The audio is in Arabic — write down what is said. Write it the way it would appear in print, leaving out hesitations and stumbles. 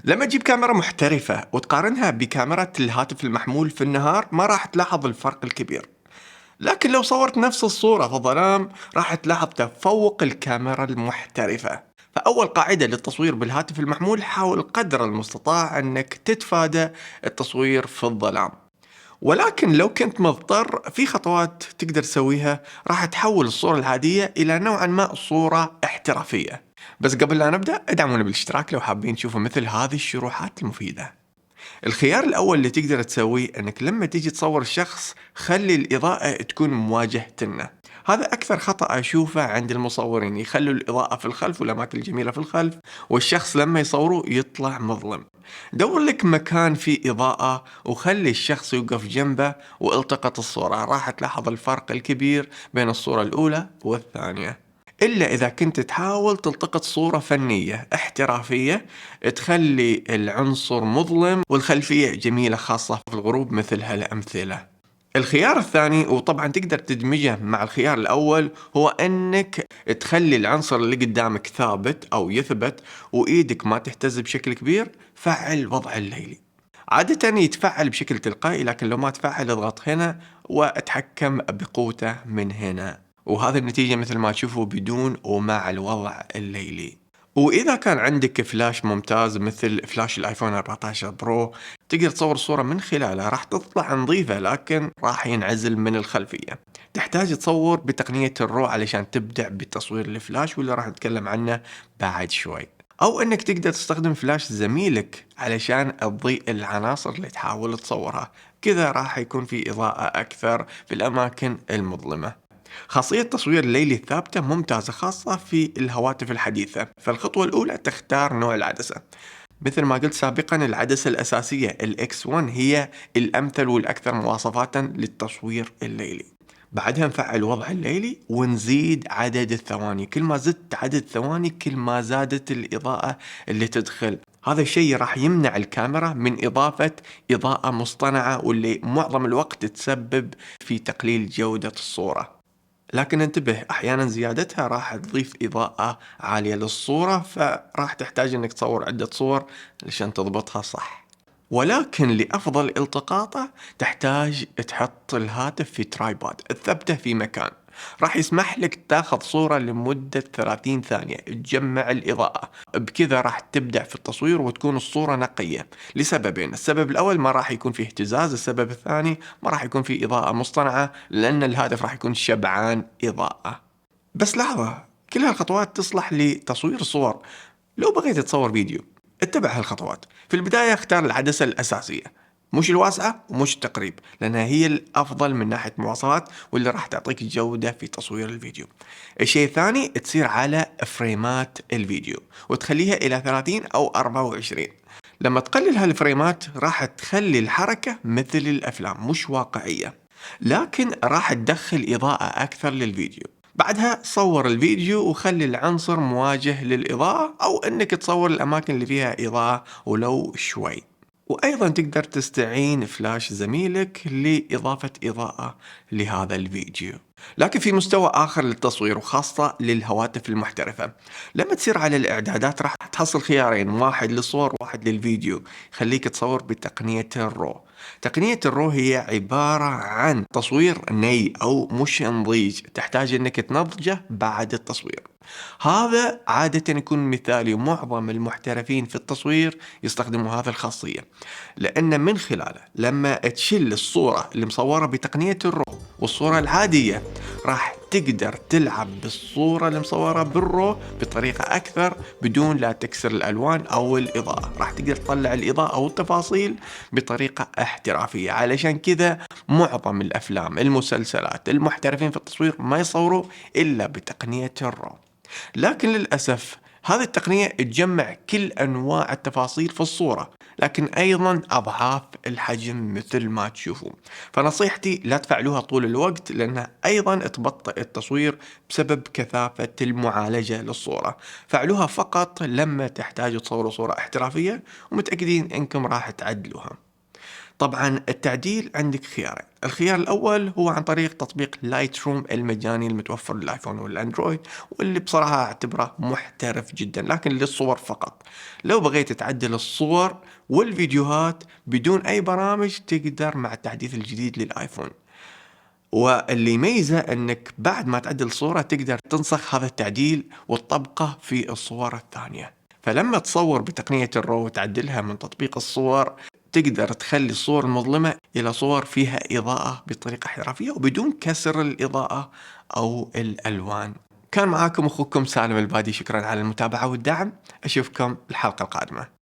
لما تجيب كاميرا محترفة وتقارنها بكاميرا الهاتف المحمول في النهار ما راح تلاحظ الفرق الكبير. لكن لو صورت نفس الصورة في الظلام راح تلاحظ تفوق الكاميرا المحترفة. فأول قاعدة للتصوير بالهاتف المحمول، حاول قدر المستطاع أنك تتفادى التصوير في الظلام. ولكن لو كنت مضطر، في خطوات تقدر تسويها راح تحول الصورة العادية إلى نوعا ما صورة احترافية. بس قبل لا نبدأ، ادعمونا بالاشتراك لو حابين تشوفوا مثل هذه الشروحات المفيدة. الخيار الأول اللي تقدر تسويه أنك لما تيجي تصور الشخص خلي الإضاءة تكون مواجهتنا. هذا أكثر خطأ أشوفه عند المصورين، يخلوا الإضاءة في الخلف والأماكن الجميلة في الخلف، والشخص لما يصوره يطلع مظلم. دور لك مكان فيه إضاءة وخلي الشخص يوقف جنبه والتقط الصورة، راح تلاحظ الفرق الكبير بين الصورة الأولى والثانية. إلا إذا كنت تحاول تلتقط صورة فنية احترافية تخلي العنصر مظلم والخلفية جميلة، خاصة في الغروب مثل هالأمثلة. الخيار الثاني، وطبعا تقدر تدمجه مع الخيار الأول، هو أنك تخلي العنصر اللي قدامك ثابت أو يثبت وإيدك ما تهتز بشكل كبير. فعل وضع الليلي، عادة يتفعل بشكل تلقائي، لكن لو ما تفعل اضغط هنا واتحكم بقوته من هنا، وهذه النتيجة مثل ما تشوفوا بدون ومع الوضع الليلي. وإذا كان عندك فلاش ممتاز مثل فلاش الآيفون 14 برو، تقدر تصور صورة من خلالها، راح تطلع نظيفة لكن راح ينعزل من الخلفية. تحتاج تصور بتقنية الرو علشان تبدع بتصوير الفلاش، واللي راح نتكلم عنه بعد شوي. أو أنك تقدر تستخدم فلاش زميلك علشان تضيء العناصر اللي تحاول تصورها، كذا راح يكون في إضاءة أكثر في الأماكن المظلمة. خاصية تصوير الليلي الثابتة ممتازة، خاصة في الهواتف الحديثة. فالخطوة الأولى تختار نوع العدسة. مثل ما قلت سابقا، العدسة الأساسية الإكس 1 هي الأمثل والأكثر مواصفات للتصوير الليلي. بعدها نفعل وضع الليلي ونزيد عدد الثواني، كل ما زدت عدد الثواني كل ما زادت الإضاءة اللي تدخل. هذا الشيء راح يمنع الكاميرا من إضافة إضاءة مصطنعة، واللي معظم الوقت تسبب في تقليل جودة الصورة. لكن انتبه، احيانا زيادتها راح تضيف اضاءة عالية للصورة، فراح تحتاج انك تصور عدة صور عشان تضبطها صح. ولكن لأفضل التقاطه تحتاج تحط الهاتف في ترايبود تثبته في مكان، راح يسمح لك تاخذ صورة لمدة 30 ثانية تجمع الإضاءة. بكذا راح تبدع في التصوير وتكون الصورة نقية، لسببين: السبب الأول ما راح يكون فيه اهتزاز، السبب الثاني ما راح يكون فيه إضاءة مصطنعة لأن الهاتف راح يكون شبعان إضاءة. بس لحظة، كل هالخطوات تصلح لتصوير الصور. لو بغيت تصور فيديو، اتبع هالخطوات. في البداية اختار العدسة الأساسية، مش الواسعة ومش التقريب، لأنها هي الأفضل من ناحية مواصفات واللي راح تعطيك جودة في تصوير الفيديو. الشيء الثاني، تصير على فريمات الفيديو وتخليها إلى 30 أو 24. لما تقلل هالفريمات راح تخلي الحركة مثل الأفلام، مش واقعية، لكن راح تدخل إضاءة أكثر للفيديو. بعدها صور الفيديو وخلي العنصر مواجه للإضاءة، أو أنك تصور الأماكن اللي فيها إضاءة ولو شوي. وأيضا تقدر تستعين فلاش زميلك لإضافة إضاءة لهذا الفيديو. لكن في مستوى آخر للتصوير وخاصة للهواتف المحترفة، لما تصير على الإعدادات راح تحصل خيارين: واحد للصور واحد للفيديو. خليك تصور بتقنية الرو. تقنية الرو هي عبارة عن تصوير ني أو مش نضيج، تحتاج أنك تنضجه بعد التصوير. هذا عادة يكون مثالي، ومعظم المحترفين في التصوير يستخدموا هذه الخاصية، لأن من خلاله لما تشيل الصورة اللي مصورة بتقنية الرو والصورة العادية، راح تقدر تلعب بالصورة اللي مصورة بالرو بطريقة أكثر بدون لا تكسر الألوان أو الإضاءة. راح تقدر تطلع الإضاءة والتفاصيل بطريقة احترافية. علشان كذا معظم الأفلام المسلسلات المحترفين في التصوير ما يصوروا إلا بتقنية الرو. لكن للأسف هذه التقنية تجمع كل أنواع التفاصيل في الصورة، لكن أيضا أضعاف الحجم مثل ما تشوفون. فنصيحتي لا تفعلوها طول الوقت، لأنها أيضا تبطئ التصوير بسبب كثافة المعالجة للصورة. فعلوها فقط لما تحتاجوا تصوروا صورة احترافية ومتأكدين أنكم راح تعدلوها. طبعا التعديل عندك خيارين. الخيار الأول هو عن طريق تطبيق لايت روم المجاني المتوفر للآيفون والأندرويد، واللي بصراحة أعتبره محترف جدا لكن للصور فقط. لو بغيت تعدل الصور والفيديوهات بدون أي برامج تقدر مع التحديث الجديد للآيفون. واللي يميزه انك بعد ما تعدل صورة تقدر تنسخ هذا التعديل وتطبقه في الصور الثانية. فلما تصور بتقنية الرو وتعدلها من تطبيق الصور تقدر تخلي الصور المظلمة إلى صور فيها إضاءة بطريقة احترافية وبدون كسر الإضاءة أو الألوان. كان معاكم أخوكم سالم البادي، شكرا على المتابعة والدعم. أشوفكم الحلقة القادمة.